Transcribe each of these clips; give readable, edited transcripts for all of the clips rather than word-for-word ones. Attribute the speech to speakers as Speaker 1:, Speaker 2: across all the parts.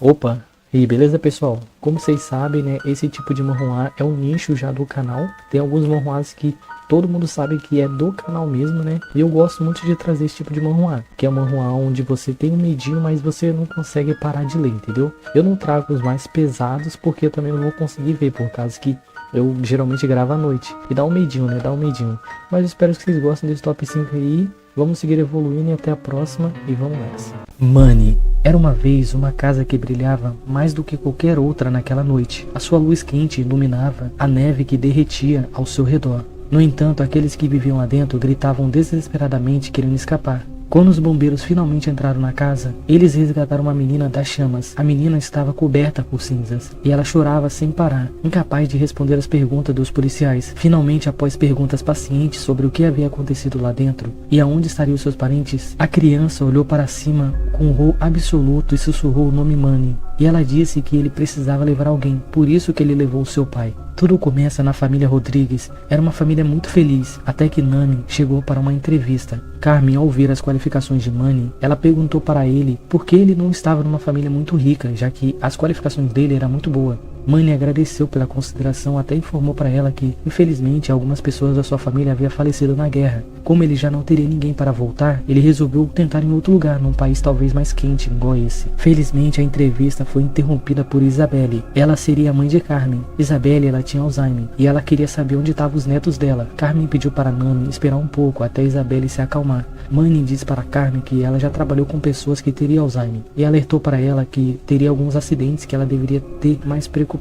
Speaker 1: Opa, e beleza pessoal? Como vocês sabem, né, esse tipo de manhwa é um nicho já do canal. Tem alguns manhwas que todo mundo sabe que é do canal mesmo, né? E eu gosto muito de trazer esse tipo de manhwa, que é um manhwa onde você tem um medinho, mas você não consegue parar de ler, entendeu? Eu não trago os mais pesados porque eu também não vou conseguir ver, por causa que eu geralmente gravo à noite. E dá um medinho, né? Dá um medinho. Mas eu espero que vocês gostem desse top 5 aí. Vamos seguir evoluindo e até a próxima. E vamos nessa. Money. Era uma vez uma casa que brilhava mais do que qualquer outra naquela noite. A sua luz quente iluminava a neve que derretia ao seu redor. No entanto, aqueles que viviam lá dentro gritavam desesperadamente querendo escapar. Quando os bombeiros finalmente entraram na casa, eles resgataram uma menina das chamas. A menina estava coberta por cinzas e ela chorava sem parar, incapaz de responder às perguntas dos policiais. Finalmente, após perguntas pacientes sobre o que havia acontecido lá dentro e aonde estariam seus parentes, a criança olhou para cima com um horror absoluto e sussurrou o nome Money. E ela disse que ele precisava levar alguém, por isso que ele levou seu pai. Tudo começa na família Rodrigues. Era uma família muito feliz, até que Nami chegou para uma entrevista. Carmen, ao ouvir as qualificações de Money, ela perguntou para ele por que ele não estava numa família muito rica, já que as qualificações dele eram muito boas. Money agradeceu pela consideração, até informou para ela que, infelizmente, algumas pessoas da sua família haviam falecido na guerra. Como ele já não teria ninguém para voltar, ele resolveu tentar em outro lugar, num país talvez mais quente, igual esse. Felizmente, a entrevista foi interrompida por Isabelle. Ela seria a mãe de Carmen. Isabelle, ela tinha Alzheimer, e ela queria saber onde estavam os netos dela. Carmen pediu para Nami esperar um pouco, até Isabelle se acalmar. Money disse para Carmen que ela já trabalhou com pessoas que teriam Alzheimer, e alertou para ela que teria alguns acidentes que ela deveria ter mais preocupações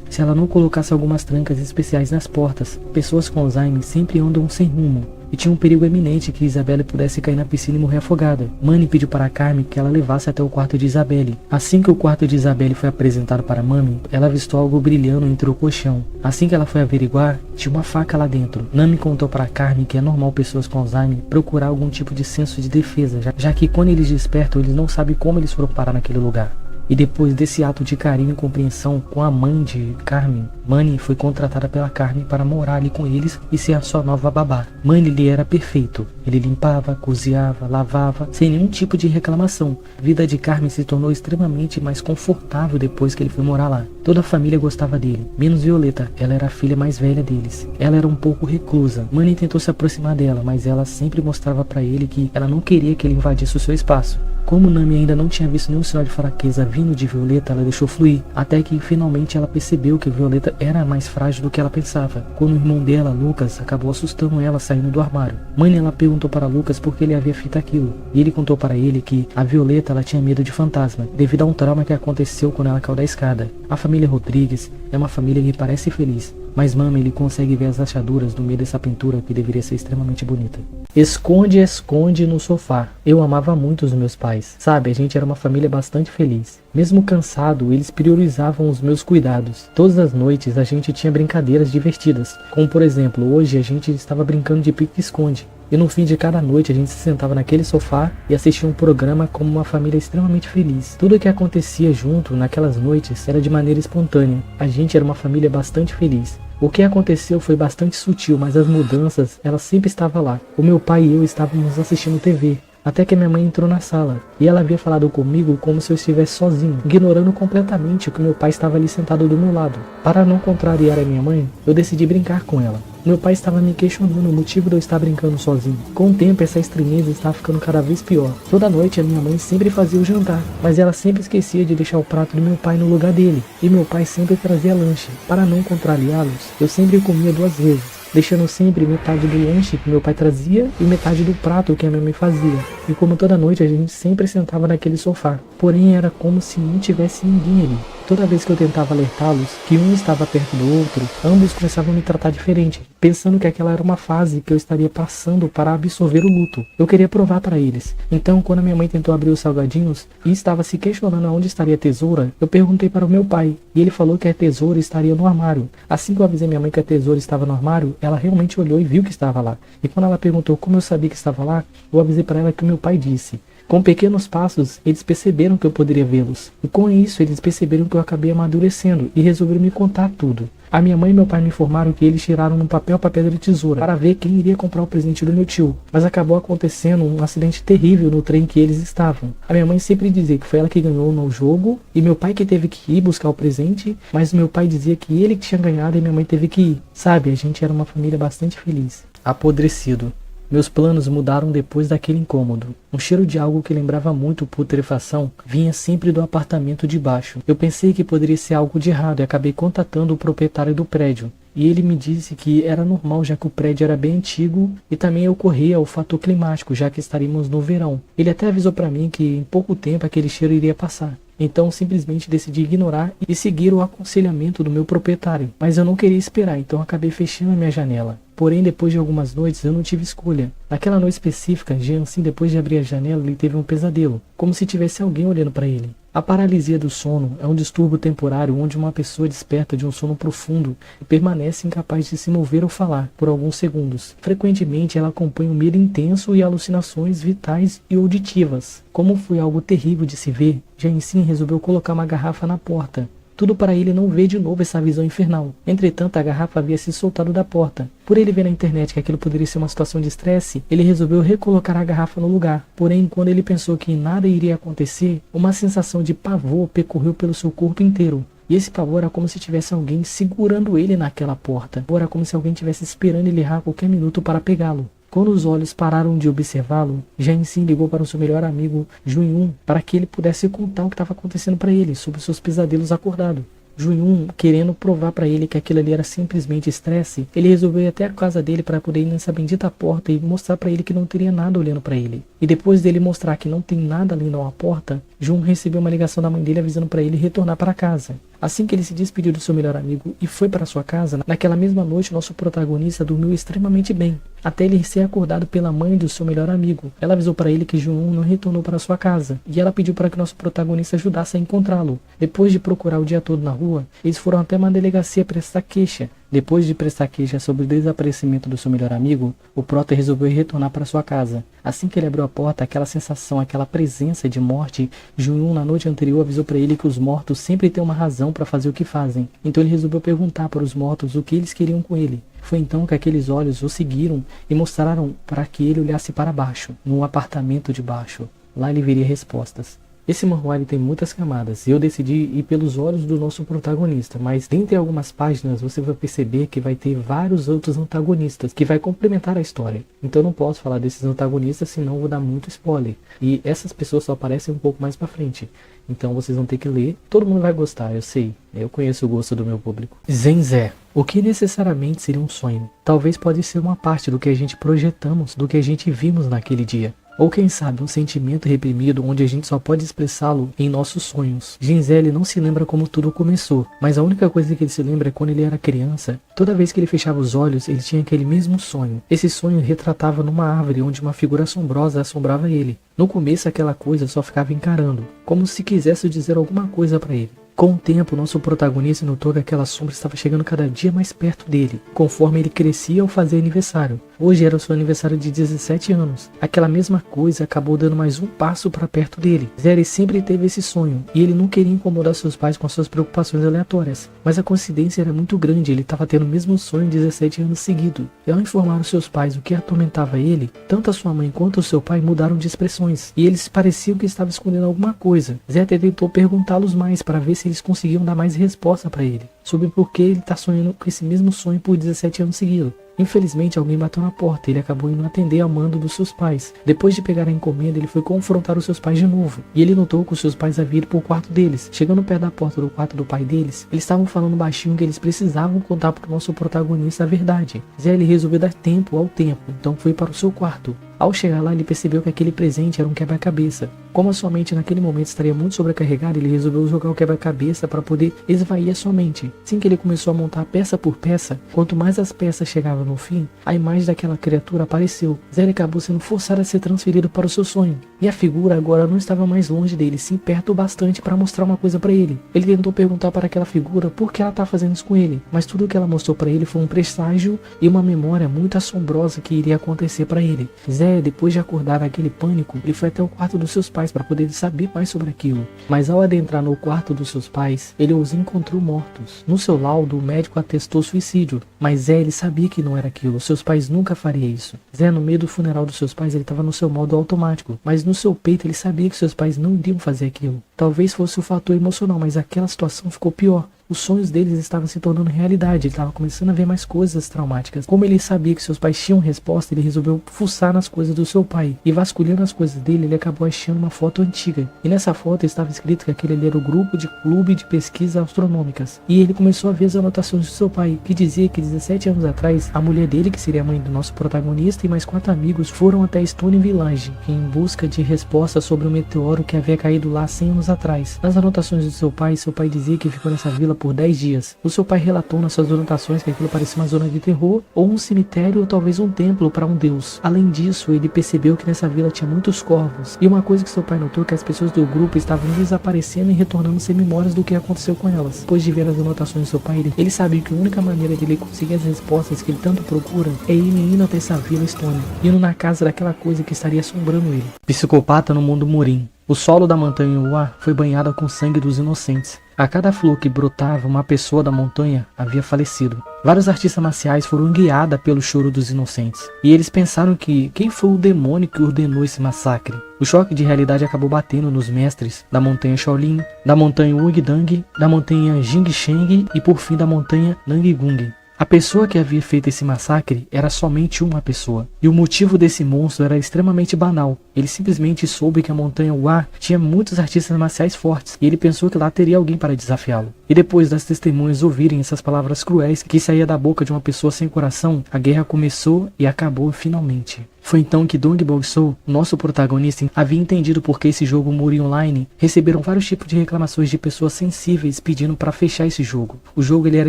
Speaker 1: se ela não colocasse algumas trancas especiais nas portas. Pessoas com Alzheimer sempre andam sem rumo, e tinha um perigo eminente que Isabelle pudesse cair na piscina e morrer afogada. Money pediu para Carmen que ela levasse até o quarto de Isabelle. Assim que o quarto de Isabelle foi apresentado para Nami, ela avistou algo brilhando entre o colchão. Assim que ela foi averiguar, tinha uma faca lá dentro. Nami contou para Carmen que é normal pessoas com Alzheimer procurar algum tipo de senso de defesa, já que quando eles despertam, eles não sabem como eles foram parar naquele lugar. E depois desse ato de carinho e compreensão com a mãe de Carmen, Money foi contratada pela Carmen para morar ali com eles e ser a sua nova babá. Money lhe era perfeito. Ele limpava, cozinhava, lavava, sem nenhum tipo de reclamação. A vida de Carmen se tornou extremamente mais confortável depois que ele foi morar lá. Toda a família gostava dele, menos Violeta. Ela era a filha mais velha deles. Ela era um pouco reclusa. Money tentou se aproximar dela, mas ela sempre mostrava para ele que ela não queria que ele invadisse o seu espaço. Como Nami ainda não tinha visto nenhum sinal de fraqueza vindo de Violeta, ela deixou fluir, até que finalmente ela percebeu que Violeta era mais frágil do que ela pensava. Quando o irmão dela, Lucas, acabou assustando ela saindo do armário. Mãe, ela perguntou para Lucas por que ele havia feito aquilo, e ele contou para ele que a Violeta ela tinha medo de fantasma, devido a um trauma que aconteceu quando ela caiu da escada. A família Rodrigues é uma família que parece feliz, mas Mami, ele consegue ver as rachaduras no meio dessa pintura que deveria ser extremamente bonita. Esconde, esconde no sofá. Eu amava muito os meus pais. Sabe, a gente era uma família bastante feliz. Mesmo cansado, eles priorizavam os meus cuidados. Todas as noites a gente tinha brincadeiras divertidas. Como por exemplo, hoje a gente estava brincando de pique-esconde. E no fim de cada noite a gente se sentava naquele sofá e assistia um programa como uma família extremamente feliz. Tudo o que acontecia junto naquelas noites era de maneira espontânea. A gente era uma família bastante feliz. O que aconteceu foi bastante sutil, mas as mudanças, ela sempre estava lá. O meu pai e eu estávamos assistindo TV, até que minha mãe entrou na sala, e ela havia falado comigo como se eu estivesse sozinho, ignorando completamente que meu pai estava ali sentado do meu lado. Para não contrariar a minha mãe, eu decidi brincar com ela. Meu pai estava me questionando o motivo de eu estar brincando sozinho. Com o tempo, essa estranheza estava ficando cada vez pior. Toda noite, a minha mãe sempre fazia o jantar, mas ela sempre esquecia de deixar o prato do meu pai no lugar dele. E meu pai sempre trazia lanche. Para não contrariá-los, eu sempre comia 2 vezes, deixando sempre metade do lanche que meu pai trazia e metade do prato que a minha mãe fazia. E como toda noite, a gente sempre sentava naquele sofá. Porém, era como se não tivesse ninguém ali. Toda vez que eu tentava alertá-los que um estava perto do outro, ambos começavam a me tratar diferente, pensando que aquela era uma fase que eu estaria passando para absorver o luto. Eu queria provar para eles. Então, quando a minha mãe tentou abrir os salgadinhos e estava se questionando aonde estaria a tesoura, eu perguntei para o meu pai, e ele falou que a tesoura estaria no armário. Assim que eu avisei minha mãe que a tesoura estava no armário, ela realmente olhou e viu que estava lá. E quando ela perguntou como eu sabia que estava lá, eu avisei para ela que o meu pai disse. Com pequenos passos, eles perceberam que eu poderia vê-los. E com isso, eles perceberam que eu acabei amadurecendo e resolveram me contar tudo. A minha mãe e meu pai me informaram que eles tiraram no papel, pedra e tesoura para ver quem iria comprar o presente do meu tio. Mas acabou acontecendo um acidente terrível no trem que eles estavam. A minha mãe sempre dizia que foi ela que ganhou no jogo e meu pai que teve que ir buscar o presente, mas meu pai dizia que ele que tinha ganhado e minha mãe teve que ir. Sabe, a gente era uma família bastante feliz. Apodrecido. Meus planos mudaram depois daquele incômodo. Um cheiro de algo que lembrava muito putrefação vinha sempre do apartamento de baixo. Eu pensei que poderia ser algo de errado e acabei contatando o proprietário do prédio. E ele me disse que era normal, já que o prédio era bem antigo e também ocorria o fator climático, já que estaríamos no verão. Ele até avisou para mim que em pouco tempo aquele cheiro iria passar. Então simplesmente decidi ignorar e seguir o aconselhamento do meu proprietário. Mas eu não queria esperar, então acabei fechando a minha janela. Porém, depois de algumas noites, eu não tive escolha. Naquela noite específica, Jeansin, depois de abrir a janela, ele teve um pesadelo, como se tivesse alguém olhando para ele. A paralisia do sono é um distúrbio temporário onde uma pessoa desperta de um sono profundo e permanece incapaz de se mover ou falar por alguns segundos. Frequentemente, ela acompanha um medo intenso e alucinações vitais e auditivas. Como foi algo terrível de se ver, Jeansin resolveu colocar uma garrafa na porta. Tudo para ele não ver de novo essa visão infernal. Entretanto, a garrafa havia se soltado da porta. Por ele ver na internet que aquilo poderia ser uma situação de estresse, ele resolveu recolocar a garrafa no lugar. Porém, quando ele pensou que nada iria acontecer, uma sensação de pavor percorreu pelo seu corpo inteiro. E esse pavor era como se tivesse alguém segurando ele naquela porta. Ou era como se alguém estivesse esperando ele errar a qualquer minuto para pegá-lo. Quando os olhos pararam de observá-lo, Jeansin ligou para o seu melhor amigo, Junhyun, para que ele pudesse contar o que estava acontecendo para ele, sobre seus pesadelos acordado. Junhyun, querendo provar para ele que aquilo ali era simplesmente estresse, ele resolveu ir até a casa dele para poder ir nessa bendita porta e mostrar para ele que não teria nada olhando para ele. E depois dele mostrar que não tem nada além de uma porta, Jun recebeu uma ligação da mãe dele avisando para ele retornar para casa. Assim que ele se despediu do seu melhor amigo e foi para sua casa, naquela mesma noite nosso protagonista dormiu extremamente bem, até ele ser acordado pela mãe do seu melhor amigo. Ela avisou para ele que Jun não retornou para sua casa, e ela pediu para que nosso protagonista ajudasse a encontrá-lo. Depois de procurar o dia todo na rua, eles foram até uma delegacia prestar queixa. Depois de prestar queixa sobre o desaparecimento do seu melhor amigo, o prota resolveu retornar para sua casa. Assim que ele abriu a porta, aquela sensação, aquela presença de morte, Junhyun na noite anterior avisou para ele que os mortos sempre têm uma razão para fazer o que fazem. Então ele resolveu perguntar para os mortos o que eles queriam com ele. Foi então que aqueles olhos o seguiram e mostraram para que ele olhasse para baixo, no apartamento de baixo. Lá ele veria respostas. Esse manhwa tem muitas camadas e eu decidi ir pelos olhos do nosso protagonista, mas dentre algumas páginas você vai perceber que vai ter vários outros antagonistas que vai complementar a história. Então eu não posso falar desses antagonistas, senão vou dar muito spoiler. E essas pessoas só aparecem um pouco mais pra frente. Então vocês vão ter que ler. Todo mundo vai gostar, eu sei. Eu conheço o gosto do meu público. Zenzé. O que necessariamente seria um sonho? Talvez pode ser uma parte do que a gente projetamos, do que a gente vimos naquele dia. Ou quem sabe um sentimento reprimido onde a gente só pode expressá-lo em nossos sonhos. Jinzé não se lembra como tudo começou, mas a única coisa que ele se lembra é quando ele era criança. Toda vez que ele fechava os olhos, ele tinha aquele mesmo sonho. Esse sonho retratava numa árvore onde uma figura assombrosa assombrava ele. No começo aquela coisa só ficava encarando, como se quisesse dizer alguma coisa para ele. Com o tempo, nosso protagonista notou que aquela sombra estava chegando cada dia mais perto dele, conforme ele crescia ao fazer aniversário. Hoje era o seu aniversário de 17 anos. Aquela mesma coisa acabou dando mais um passo para perto dele. Zeri sempre teve esse sonho, e ele não queria incomodar seus pais com suas preocupações aleatórias. Mas a coincidência era muito grande, ele estava tendo o mesmo sonho 17 anos seguidos. E ao informar os seus pais o que atormentava ele, tanto a sua mãe quanto o seu pai mudaram de expressões, e eles pareciam que estavam escondendo alguma coisa. Zeri tentou perguntá-los mais para ver se eles conseguiam dar mais resposta para ele, sobre por que ele está sonhando com esse mesmo sonho por 17 anos seguidos. Infelizmente alguém bateu na porta e ele acabou indo atender ao mando dos seus pais. Depois de pegar a encomenda, ele foi confrontar os seus pais de novo, e ele notou que os seus pais haviam ido para o quarto deles. Chegando perto da porta do quarto do pai deles, eles estavam falando baixinho que eles precisavam contar para o nosso protagonista a verdade. Zé resolveu dar tempo ao tempo, então foi para o seu quarto. Ao chegar lá, ele percebeu que aquele presente era um quebra-cabeça. Como a sua mente naquele momento estaria muito sobrecarregada, ele resolveu jogar o quebra-cabeça para poder esvair a sua mente. Assim que ele começou a montar peça por peça, quanto mais as peças chegavam no fim, a imagem daquela criatura apareceu. Zé acabou sendo forçado a ser transferido para o seu sonho. E a figura agora não estava mais longe dele, sim perto o bastante para mostrar uma coisa para ele. Ele tentou perguntar para aquela figura por que ela está fazendo isso com ele, mas tudo o que ela mostrou para ele foi um presságio e uma memória muito assombrosa que iria acontecer para ele. Zé, depois de acordar naquele pânico, ele foi até o quarto dos seus pais para poder saber mais sobre aquilo. Mas ao adentrar no quarto dos seus pais, ele os encontrou mortos. No seu laudo, o médico atestou suicídio, mas Zé, ele sabia que não era aquilo. Seus pais nunca fariam isso. Zé, no meio do funeral dos seus pais, ele estava no seu modo automático, mas no seu peito ele sabia que seus pais não iriam fazer aquilo. Talvez fosse o fator emocional, mas aquela situação ficou pior. Os sonhos deles estavam se tornando realidade, ele estava começando a ver mais coisas traumáticas. Como ele sabia que seus pais tinham resposta, ele resolveu fuçar nas coisas do seu pai. E vasculhando as coisas dele, ele acabou achando uma foto antiga. E nessa foto estava escrito que aquele ali era o grupo de clube de pesquisas astronômicas. E ele começou a ver as anotações do seu pai, que dizia que 17 anos atrás, a mulher dele, que seria a mãe do nosso protagonista, e mais 4 amigos foram até Stone Village, em busca de respostas sobre o meteoro que havia caído lá 100 anos atrás. Nas anotações do seu pai dizia que ficou nessa vila por 10 dias. O seu pai relatou nas suas anotações que aquilo parecia uma zona de terror, ou um cemitério, ou talvez um templo para um deus. Além disso, ele percebeu que nessa vila tinha muitos corvos. E uma coisa que seu pai notou é que as pessoas do grupo estavam desaparecendo e retornando sem memórias do que aconteceu com elas. Depois de ver as anotações do seu pai, ele sabia que a única maneira de ele conseguir as respostas que ele tanto procura é ele indo até essa vila Stone, indo na casa daquela coisa que estaria assombrando ele. Psicopata no mundo Murim. O solo da montanha Uá foi banhado com sangue dos inocentes. A cada flor que brotava, uma pessoa da montanha havia falecido. Vários artistas marciais foram guiados pelo choro dos inocentes. E eles pensaram que quem foi o demônio que ordenou esse massacre? O choque de realidade acabou batendo nos mestres da montanha Shaolin, da montanha Wugdang, da montanha Jingsheng e por fim da montanha Nangigung. A pessoa que havia feito esse massacre era somente uma pessoa, e o motivo desse monstro era extremamente banal. Ele simplesmente soube que a montanha Uá tinha muitos artistas marciais fortes, e ele pensou que lá teria alguém para desafiá-lo. E depois das testemunhas ouvirem essas palavras cruéis que saía da boca de uma pessoa sem coração, a guerra começou e acabou finalmente. Foi então que Dong Bok-soo, nosso protagonista, havia entendido por que esse jogo Muri Online receberam vários tipos de reclamações de pessoas sensíveis pedindo para fechar esse jogo. O jogo ele era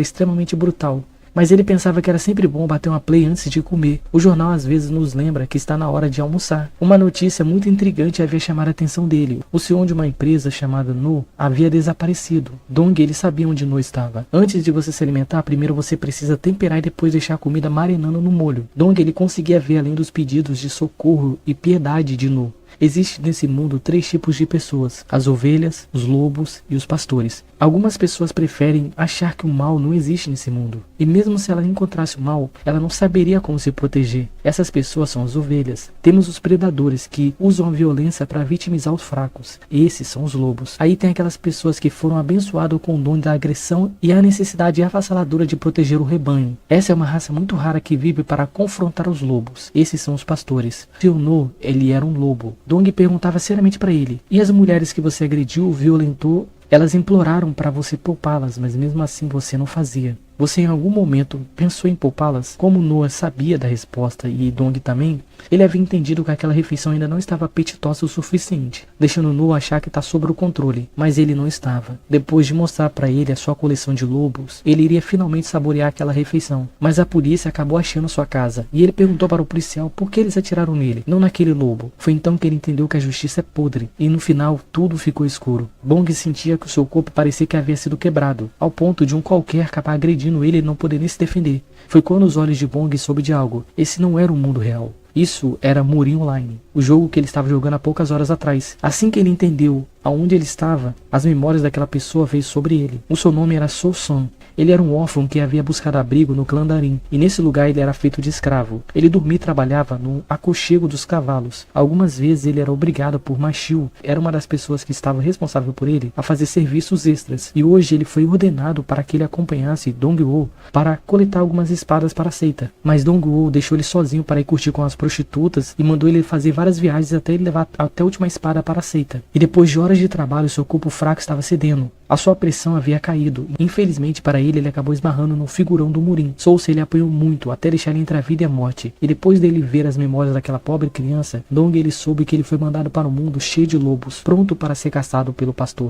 Speaker 1: extremamente brutal, mas ele pensava que era sempre bom bater uma play antes de comer. O jornal às vezes nos lembra que está na hora de almoçar. Uma notícia muito intrigante havia chamado a atenção dele. O CEO de uma empresa chamada No havia desaparecido. Dong ele sabia onde No estava. Antes de você se alimentar, primeiro você precisa temperar e depois deixar a comida marinando no molho. Dong ele conseguia ver além dos pedidos de socorro e piedade de No. Existe nesse mundo 3 tipos de pessoas: as ovelhas, os lobos e os pastores. Algumas pessoas preferem achar que o mal não existe nesse mundo, e mesmo se ela encontrasse o mal, ela não saberia como se proteger. Essas pessoas são as ovelhas. Temos os predadores que usam a violência para vitimizar os fracos. Esses são os lobos. Aí tem aquelas pessoas que foram abençoadas com o dom da agressão e a necessidade avassaladora de proteger o rebanho. Essa é uma raça muito rara que vive para confrontar os lobos. Esses são os pastores. Seu No, ele era um lobo. Dong perguntava seriamente para ele: e as mulheres que você agrediu, violentou? Elas imploraram para você poupá-las, mas mesmo assim você não fazia. Você em algum momento pensou em poupá-las? Como Noah sabia da resposta e Dong também, ele havia entendido que aquela refeição ainda não estava apetitosa o suficiente, deixando Noah achar que está sob o controle, mas ele não estava. Depois de mostrar para ele a sua coleção de lobos, ele iria finalmente saborear aquela refeição, mas a polícia acabou achando sua casa, e ele perguntou para o policial por que eles atiraram nele, não naquele lobo. Foi então que ele entendeu que a justiça é podre, e no final tudo ficou escuro. Bong sentia que o seu corpo parecia que havia sido quebrado, ao ponto de um qualquer acabar agredindo ele não poderia se defender. Foi quando os olhos de Bong soube de algo. Esse não era o mundo real. Isso era Muri Online, o jogo que ele estava jogando há poucas horas atrás. Assim que ele entendeu aonde ele estava, as memórias daquela pessoa veio sobre ele. O seu nome era So-Sun. Ele era um órfão que havia buscado abrigo no clã Darin, e nesse lugar ele era feito de escravo. Ele dormia e trabalhava no aconchego dos cavalos. Algumas vezes ele era obrigado por Machiu, era uma das pessoas que estava responsável por ele, a fazer serviços extras. E hoje ele foi ordenado para que ele acompanhasse Dong-Wo para coletar algumas espadas para a seita. Mas Dong-Wo deixou ele sozinho para ir curtir com as prostitutas e mandou ele fazer várias viagens até ele levar até a última espada para a seita. E depois de horas de trabalho, seu corpo fraco estava cedendo. A sua pressão havia caído. Infelizmente para ele acabou esbarrando no figurão do Murim. Sousa ele apanhou muito, até deixar ele entre a vida e a morte. E depois dele ver as memórias daquela pobre criança, Dong ele soube que ele foi mandado para um mundo cheio de lobos, pronto para ser caçado pelo pastor.